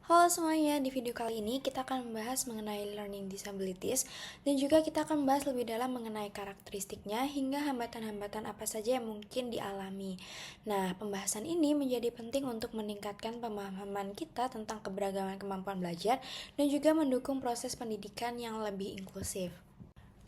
Halo semuanya, di video kali ini kita akan membahas mengenai learning disabilities dan juga kita akan membahas lebih dalam mengenai karakteristiknya hingga hambatan-hambatan apa saja yang mungkin dialami. Nah, pembahasan ini menjadi penting untuk meningkatkan pemahaman kita tentang keberagaman kemampuan belajar dan juga mendukung proses pendidikan yang lebih inklusif.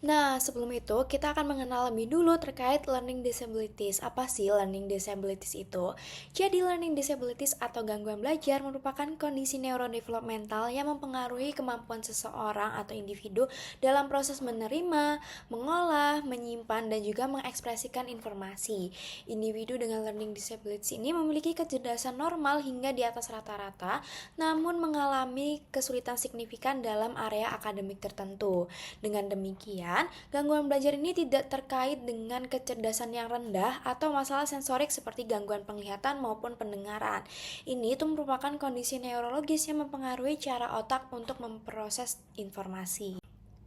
Nah, sebelum itu kita akan mengenal lebih dulu terkait learning disabilities. Apa sih learning disabilities itu? Jadi, learning disabilities atau gangguan belajar merupakan kondisi neurodevelopmental yang mempengaruhi kemampuan seseorang atau individu dalam proses menerima, mengolah, menyimpan, dan juga mengekspresikan informasi. Individu dengan learning disabilities ini memiliki kecerdasan normal hingga di atas rata-rata, namun mengalami kesulitan signifikan dalam area akademik tertentu. Dengan demikian, gangguan belajar ini tidak terkait dengan kecerdasan yang rendah atau masalah sensorik seperti gangguan penglihatan maupun pendengaran. Ini itu merupakan kondisi neurologis yang mempengaruhi cara otak untuk memproses informasi.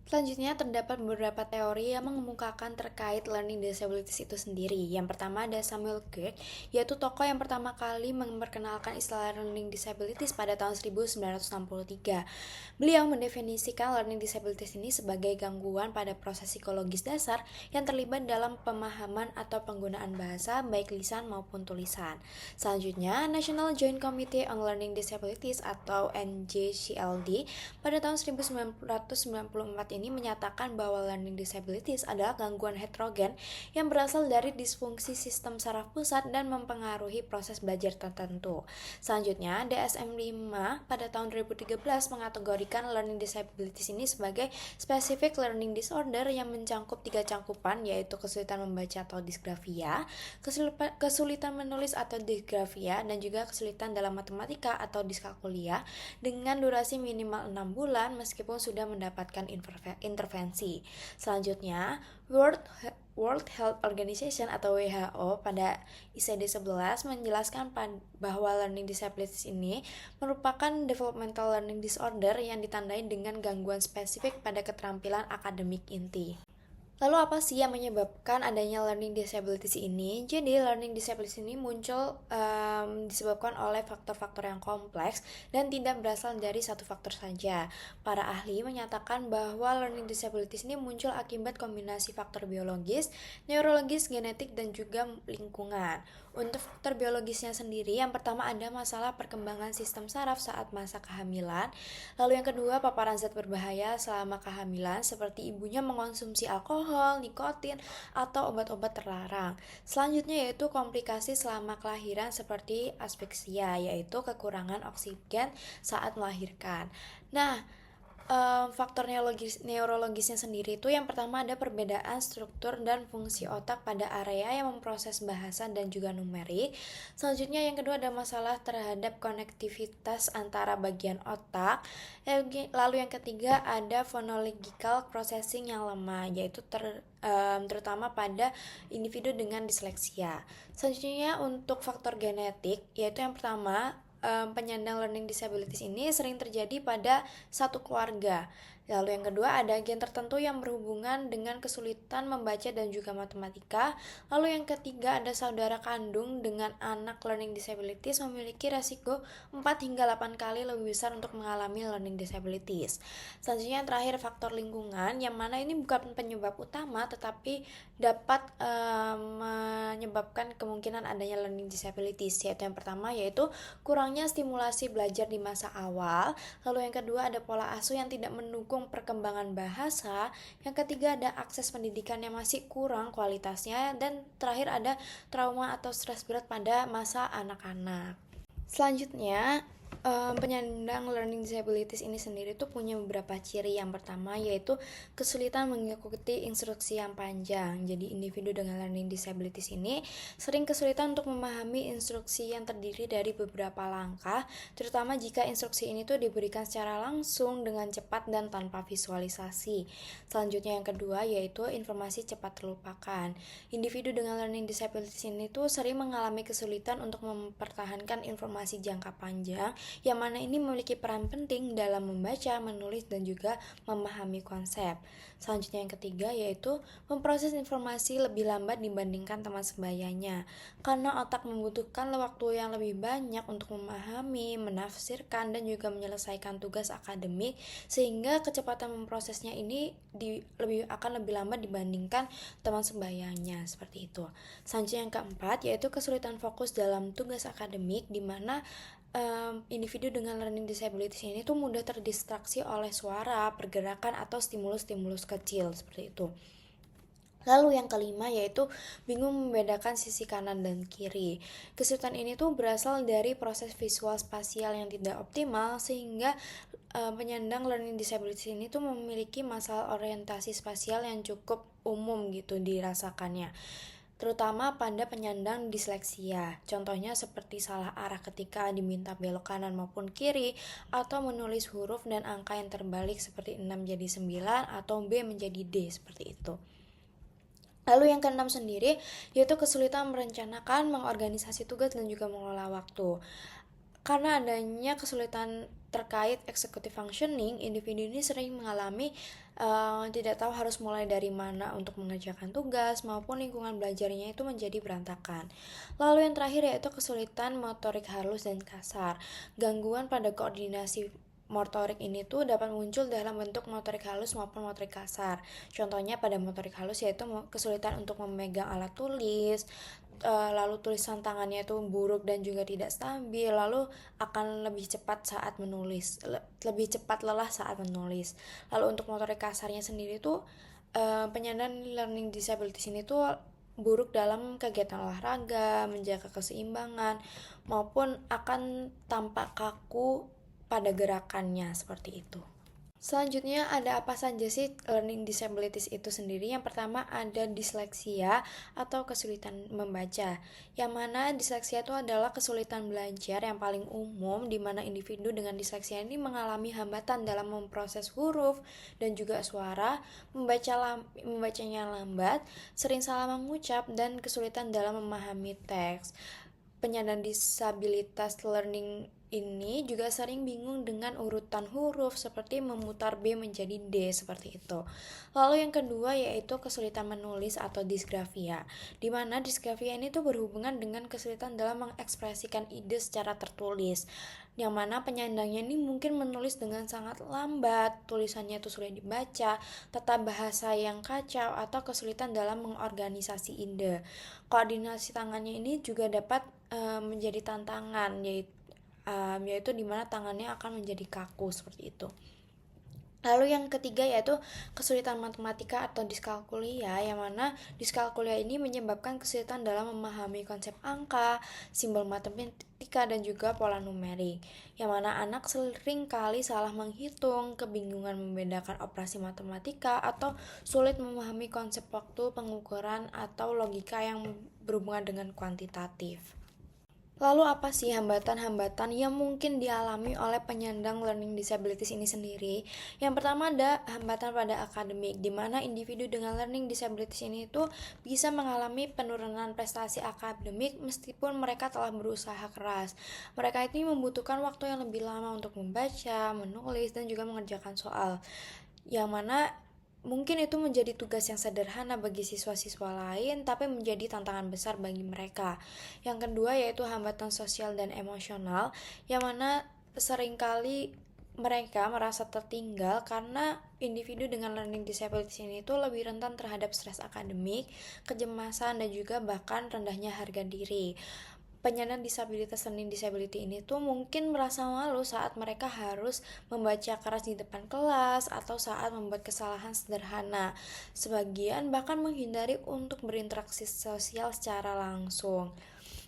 Selanjutnya, terdapat beberapa teori yang mengemukakan terkait learning disabilities itu sendiri. Yang pertama ada Samuel Kirk, yaitu tokoh yang pertama kali memperkenalkan istilah learning disabilities pada tahun 1963. Beliau mendefinisikan learning disabilities ini sebagai gangguan pada proses psikologis dasar yang terlibat dalam pemahaman atau penggunaan bahasa, baik lisan maupun tulisan. Selanjutnya, National Joint Committee on Learning Disabilities atau NJCLD pada tahun 1994 ini menyatakan bahwa learning disabilities adalah gangguan heterogen yang berasal dari disfungsi sistem saraf pusat dan mempengaruhi proses belajar tertentu. Selanjutnya, DSM-5 pada tahun 2013 mengategorikan learning disabilities ini sebagai specific learning disorder yang mencakup 3 cangkupan, yaitu kesulitan membaca atau disgrafia, kesulitan menulis atau disgrafia, dan juga kesulitan dalam matematika atau diskalkulia dengan durasi minimal 6 bulan meskipun sudah mendapatkan intervensi. Selanjutnya, World Health Organization atau WHO pada ICD-11 menjelaskan bahwa learning disabilities ini merupakan developmental learning disorder yang ditandai dengan gangguan spesifik pada keterampilan akademik inti. Lalu apa sih yang menyebabkan adanya learning disabilities ini? Jadi learning disabilities ini muncul disebabkan oleh faktor-faktor yang kompleks dan tidak berasal dari satu faktor saja. Para ahli menyatakan bahwa learning disabilities ini muncul akibat kombinasi faktor biologis, neurologis, genetik, dan juga lingkungan. Untuk faktor biologisnya sendiri, yang pertama ada masalah perkembangan sistem saraf saat masa kehamilan. Lalu yang kedua, paparan zat berbahaya selama kehamilan seperti ibunya mengonsumsi alkohol, nikotin, atau obat-obat terlarang. Selanjutnya yaitu komplikasi selama kelahiran seperti aspeksia, yaitu kekurangan oksigen saat melahirkan. Nah, faktor neurologisnya sendiri itu yang pertama ada perbedaan struktur dan fungsi otak pada area yang memproses bahasa dan juga numerik. Selanjutnya yang kedua ada masalah terhadap konektivitas antara bagian otak. Lalu yang ketiga ada phonological processing yang lemah, yaitu terutama pada individu dengan disleksia. Selanjutnya untuk faktor genetik, yaitu yang pertama penyandang learning disabilities ini sering terjadi pada satu keluarga. Lalu yang kedua ada gen tertentu yang berhubungan dengan kesulitan membaca dan juga matematika. Lalu yang ketiga ada saudara kandung dengan anak learning disabilities memiliki resiko 4 hingga 8 kali lebih besar untuk mengalami learning disabilities. Selanjutnya yang terakhir faktor lingkungan, yang mana ini bukan penyebab utama tetapi dapat menyebabkan kemungkinan adanya learning disabilities, yaitu yang pertama yaitu kurangnya stimulasi belajar di masa awal. Lalu yang kedua ada pola asuh yang tidak mendukung perkembangan bahasa. Yang ketiga ada akses pendidikan yang masih kurang kualitasnya. Dan terakhir ada trauma atau stres berat pada masa anak-anak. Selanjutnya, penyandang learning disabilities ini sendiri tuh punya beberapa ciri. Yang pertama yaitu kesulitan mengikuti instruksi yang panjang. Jadi individu dengan learning disabilities ini sering kesulitan untuk memahami instruksi yang terdiri dari beberapa langkah, terutama jika instruksi ini tuh diberikan secara langsung dengan cepat dan tanpa visualisasi. Selanjutnya yang kedua yaitu informasi cepat terlupakan. Individu dengan learning disabilities ini tuh sering mengalami kesulitan untuk mempertahankan informasi jangka panjang yang mana ini memiliki peran penting dalam membaca, menulis, dan juga memahami konsep. Selanjutnya yang ketiga yaitu memproses informasi lebih lambat dibandingkan teman sebayanya, karena otak membutuhkan waktu yang lebih banyak untuk memahami, menafsirkan, dan juga menyelesaikan tugas akademik, sehingga kecepatan memprosesnya ini akan lebih lambat dibandingkan teman sebayanya, seperti itu. Selanjutnya yang keempat yaitu kesulitan fokus dalam tugas akademik, di mana individu dengan learning disabilities ini tuh mudah terdistraksi oleh suara, pergerakan, atau stimulus-stimulus kecil seperti itu. Lalu yang kelima yaitu bingung membedakan sisi kanan dan kiri. Kesulitan ini tuh berasal dari proses visual spasial yang tidak optimal, sehingga penyandang learning disabilities ini tuh memiliki masalah orientasi spasial yang cukup umum gitu dirasakannya, terutama pada penyandang disleksia. Contohnya seperti salah arah ketika diminta belok kanan maupun kiri, atau menulis huruf dan angka yang terbalik seperti 6 jadi 9 atau B menjadi D, seperti itu. Lalu yang keenam sendiri yaitu kesulitan merencanakan, mengorganisasi tugas, dan juga mengelola waktu. Karena adanya kesulitan terkait executive functioning, individu ini sering mengalami tidak tahu harus mulai dari mana untuk mengerjakan tugas, maupun lingkungan belajarnya itu menjadi berantakan. Lalu yang terakhir yaitu kesulitan motorik halus dan kasar. Gangguan pada koordinasi motorik ini tuh dapat muncul dalam bentuk motorik halus maupun motorik kasar. Contohnya pada motorik halus yaitu kesulitan untuk memegang alat tulis, lalu tulisan tangannya itu buruk dan juga tidak stabil, lalu akan lebih cepat saat menulis, lebih cepat lelah saat menulis. Lalu untuk motorik kasarnya sendiri tuh penyandang learning disabilities ini tuh buruk dalam kegiatan olahraga, menjaga keseimbangan, maupun akan tampak kaku pada gerakannya, seperti itu. Selanjutnya ada apa saja sih learning disabilities itu sendiri? Yang pertama ada disleksia atau kesulitan membaca, yang mana disleksia itu adalah kesulitan belajar yang paling umum, di mana individu dengan disleksia ini mengalami hambatan dalam memproses huruf dan juga suara, membacanya lambat, sering salah mengucap, dan kesulitan dalam memahami teks. Penyandang disabilitas learning ini juga sering bingung dengan urutan huruf, seperti memutar B menjadi D, seperti itu. Lalu yang kedua yaitu kesulitan menulis atau disgrafia, di mana disgrafia ini tuh berhubungan dengan kesulitan dalam mengekspresikan ide secara tertulis, yang mana penyandangnya ini mungkin menulis dengan sangat lambat, tulisannya itu sulit dibaca, tata bahasa yang kacau, atau kesulitan dalam mengorganisasi ide. Koordinasi tangannya ini juga dapat menjadi tantangan, yaitu dimana tangannya akan menjadi kaku, seperti itu. Lalu yang ketiga yaitu kesulitan matematika atau diskalkulia, yang mana diskalkulia ini menyebabkan kesulitan dalam memahami konsep angka, simbol matematika, dan juga pola numerik, yang mana anak sering kali salah menghitung, kebingungan membedakan operasi matematika, atau sulit memahami konsep waktu, pengukuran, atau logika yang berhubungan dengan kuantitatif. Lalu apa sih hambatan-hambatan yang mungkin dialami oleh penyandang learning disabilities ini sendiri? Yang pertama ada hambatan pada akademik, di mana individu dengan learning disabilities ini tuh bisa mengalami penurunan prestasi akademik meskipun mereka telah berusaha keras. Mereka ini membutuhkan waktu yang lebih lama untuk membaca, menulis, dan juga mengerjakan soal, yang mana mungkin itu menjadi tugas yang sederhana bagi siswa-siswa lain, tapi menjadi tantangan besar bagi mereka. Yang kedua yaitu hambatan sosial dan emosional, yang mana seringkali mereka merasa tertinggal karena individu dengan learning disabilities ini tuh lebih rentan terhadap stres akademik, kecemasan, dan juga bahkan rendahnya harga diri. Penyandang disabilitas learning disability ini tuh mungkin merasa malu saat mereka harus membaca keras di depan kelas atau saat membuat kesalahan sederhana. Sebagian bahkan menghindari untuk berinteraksi sosial secara langsung.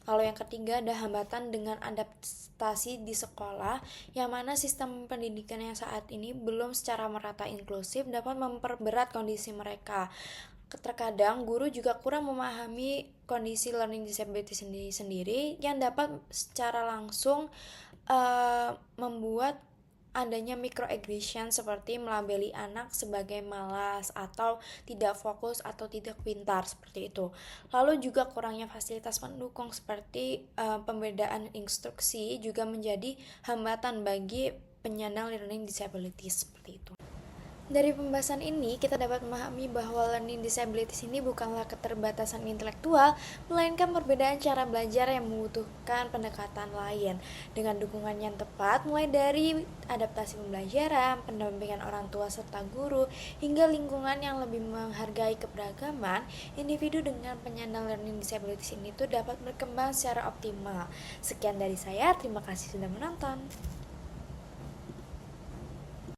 Lalu yang ketiga ada hambatan dengan adaptasi di sekolah, yang mana sistem pendidikan yang saat ini belum secara merata inklusif dapat memperberat kondisi mereka. Terkadang guru juga kurang memahami kondisi learning disability sendiri yang dapat secara langsung membuat adanya microaggression seperti melabeli anak sebagai malas atau tidak fokus atau tidak pintar seperti itu. Lalu juga kurangnya fasilitas pendukung seperti pembedaan instruksi juga menjadi hambatan bagi penyandang learning disabilities seperti itu. Dari pembahasan ini, kita dapat memahami bahwa learning disabilities ini bukanlah keterbatasan intelektual, melainkan perbedaan cara belajar yang membutuhkan pendekatan lain. Dengan dukungan yang tepat, mulai dari adaptasi pembelajaran, pendampingan orang tua serta guru, hingga lingkungan yang lebih menghargai keberagaman, individu dengan penyandang learning disabilities ini tuh dapat berkembang secara optimal. Sekian dari saya, terima kasih sudah menonton.